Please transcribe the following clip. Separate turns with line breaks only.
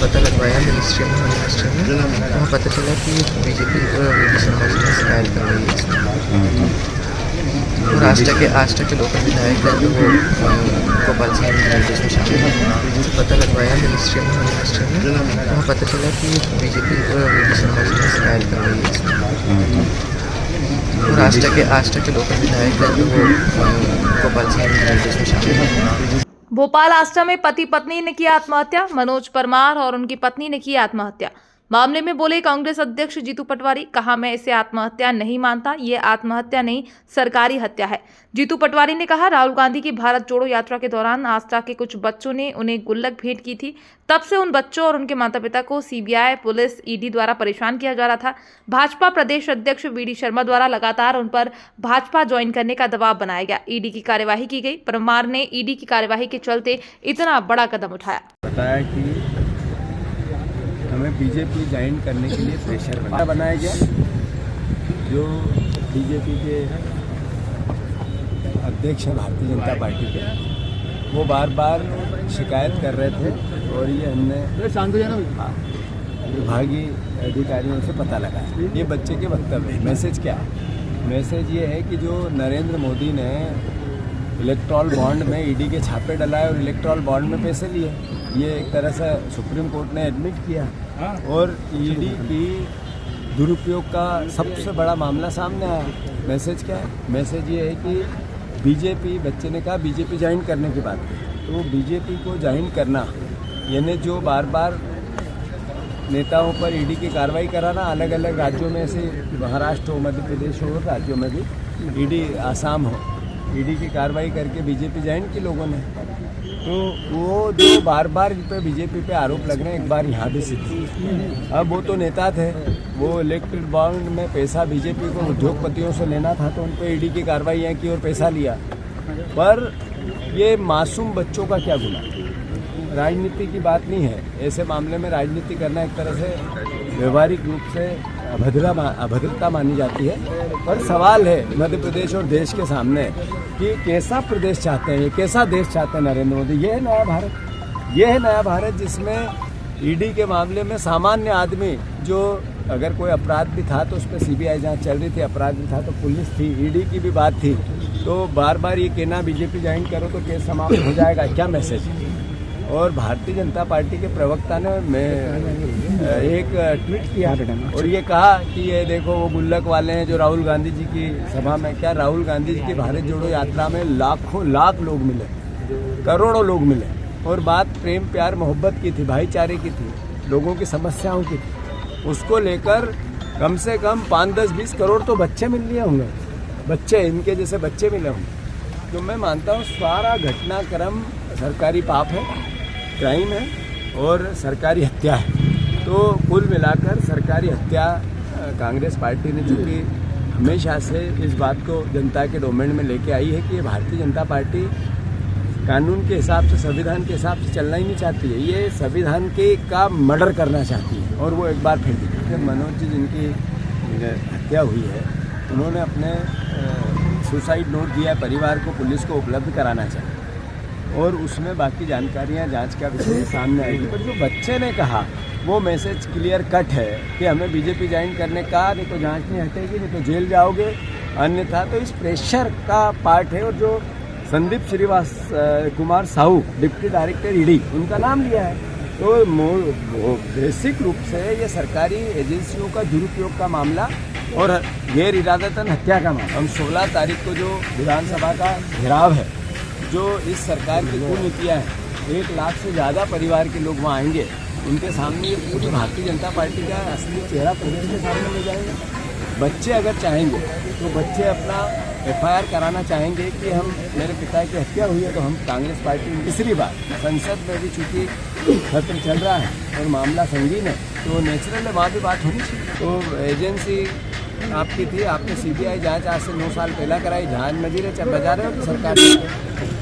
पता लगवाया मिनिस्ट्री में, वहाँ पता चला कि बीजेपी वीडी शर्मा जी ने शिकायत करवाई है इसमें। और आष्टा के लोकल विधायक हैं तो वो गोपाल सिंह निर्देश में शामिल है। पता लगवाया मिनिस्ट्री में, वहाँ पता चला कि बीजेपी वीडी शर्मा जी ने शिकायत करवाई है इसमें। और आष्टा के लोकल विधायक हैं तो वो गोपाल सिंह निर्देश में शामिल है।
भोपाल आष्टा में पति पत्नी ने की आत्महत्या। मनोज परमार और उनकी पत्नी ने की आत्महत्या। मामले में बोले कांग्रेस अध्यक्ष जीतू पटवारी, कहा मैं इसे आत्महत्या नहीं मानता, ये आत्महत्या नहीं सरकारी हत्या है। जीतू पटवारी ने कहा राहुल गांधी की भारत जोड़ो यात्रा के दौरान आष्टा के कुछ बच्चों ने उन्हें गुल्लक भेंट की थी। तब से उन बच्चों और उनके माता पिता को सीबीआई, पुलिस, ईडी द्वारा परेशान किया जा रहा था। भाजपा प्रदेश अध्यक्ष वीडी शर्मा द्वारा लगातार उन पर भाजपा ज्वाइन करने का दबाव बनाया गया। ईडी की कार्यवाही की गई। परमार ने ईडी की कार्यवाही के चलते इतना बड़ा कदम उठाया।
बताया कि हमें बीजेपी ज्वाइन करने के लिए प्रेशर बनाया गया। जो बीजेपी के अध्यक्ष हैं भारतीय जनता पार्टी के, वो बार बार शिकायत कर रहे थे और ये हमने विभागीय अधिकारियों से पता लगाया। ये बच्चे के वक्तव्य है। मैसेज क्या है? मैसेज ये है कि जो नरेंद्र मोदी ने इलेक्ट्रॉल बॉन्ड में ईडी के छापे डलाए और इलेक्ट्रॉल बॉन्ड में पैसे लिए, ये एक तरह से सुप्रीम कोर्ट ने एडमिट किया और ईडी की दुरुपयोग का सबसे बड़ा मामला सामने आया। मैसेज क्या है? मैसेज ये है कि बीजेपी, बच्चे ने कहा बीजेपी ज्वाइन करने की बात की, तो बीजेपी को ज्वाइन करना यानी जो बार बार नेताओं पर ईडी की कार्रवाई कराना, अलग अलग राज्यों में से महाराष्ट्र हो, मध्य प्रदेश हो, राज्यों में भी ईडी, आसाम हो, ईडी की कार्रवाई करके बीजेपी ज्वाइन की लोगों ने। तो वो जो बार बार पे बीजेपी पे आरोप लग रहे हैं, एक बार यहाँ भी सिद्ध। अब वो तो नेता थे, वो इलेक्ट्रिक बॉन्ड में पैसा बीजेपी को उद्योगपतियों से लेना था तो उन पर ईडी की कार्रवाई की और पैसा लिया। पर ये मासूम बच्चों का क्या गुनाह? राजनीति की बात नहीं है। ऐसे मामले में राजनीति करना एक तरह से व्यवहारिक रूप से अभद्रता मानी जाती है। पर सवाल है मध्य प्रदेश और देश के सामने कि कैसा प्रदेश चाहते हैं, ये कैसा देश चाहते हैं नरेंद्र मोदी। ये है नया भारत, ये है नया भारत जिसमें ईडी के मामले में सामान्य आदमी, जो अगर कोई अपराध भी था तो उस पर सीबीआई जांच चल रही थी, अपराध भी था तो पुलिस थी, ईडी की भी बात थी, तो बार बार ये कहना बीजेपी ज्वाइन करो तो केस समाप्त हो जाएगा, क्या मैसेज? और भारतीय जनता पार्टी के प्रवक्ता ने एक ट्वीट किया और ये कहा कि ये देखो वो गुल्लक वाले हैं जो राहुल गांधी जी की सभा में, क्या राहुल गांधी जी की भारत जोड़ो यात्रा में लाख लोग मिले, करोड़ों लोग मिले और बात प्रेम प्यार मोहब्बत की थी, भाईचारे की थी, लोगों की समस्याओं की थी। उसको लेकर कम से कम 5, 10, 20 करोड़ तो बच्चे मिल लिए होंगे, बच्चे, इनके जैसे बच्चे मिले होंगे। तो मैं मानता हूँ सारा घटनाक्रम सरकारी पाप है, क्राइम है और सरकारी हत्या है। तो कुल मिलाकर सरकारी हत्या, कांग्रेस पार्टी ने चूँकि हमेशा से इस बात को जनता के डोमेन में लेके आई है कि भारतीय जनता पार्टी कानून के हिसाब से, संविधान के हिसाब से चलना ही नहीं चाहती है, ये संविधान के का मर्डर करना चाहती है। और वो एक बार फिर दिखा। मनोज जी जिनकी हत्या हुई है, उन्होंने अपने सुसाइड नोट दिया है, परिवार को, पुलिस को उपलब्ध कराना चाहिए और उसमें बाकी जानकारियां जांच का विषय सामने आएगी। पर जो बच्चे ने कहा वो मैसेज क्लियर कट है कि हमें बीजेपी ज्वाइन करने का, नहीं तो जांच नहीं हटेगी, नहीं तो जेल जाओगे, अन्यथा। तो इस प्रेशर का पार्ट है। और जो Sandeep Shrivas Kumar Sahu, deputy director ED, उनका नाम लिया है, तो बेसिक रूप से ये सरकारी एजेंसियों का दुरुपयोग का मामला और गैर इरादतन हत्या का मामला। हम 16 तारीख को जो विधानसभा का घेराव है, जो इस सरकार की कुनीतियाँ हैं, 1 लाख से ज़्यादा परिवार के लोग वहाँ आएंगे, उनके सामने ये पूरी भारतीय जनता पार्टी का असली चेहरा प्रदेश के सामने ले जाएंगे। बच्चे अगर चाहेंगे तो बच्चे अपना FIR कराना चाहेंगे कि हम, मेरे पिता की हत्या हुई है, तो हम कांग्रेस पार्टी में तीसरी बार संसद में भी चूँकि सत्र चल रहा है और मामला संगीन है, तो नेचुरल है वहाँ भी बात होनी चाहिए। तो एजेंसी आपकी थी, आपने CBI जाँच आज से 9 साल पहला कराई, जहाज मजीरे बजा रहे हो कि सरकार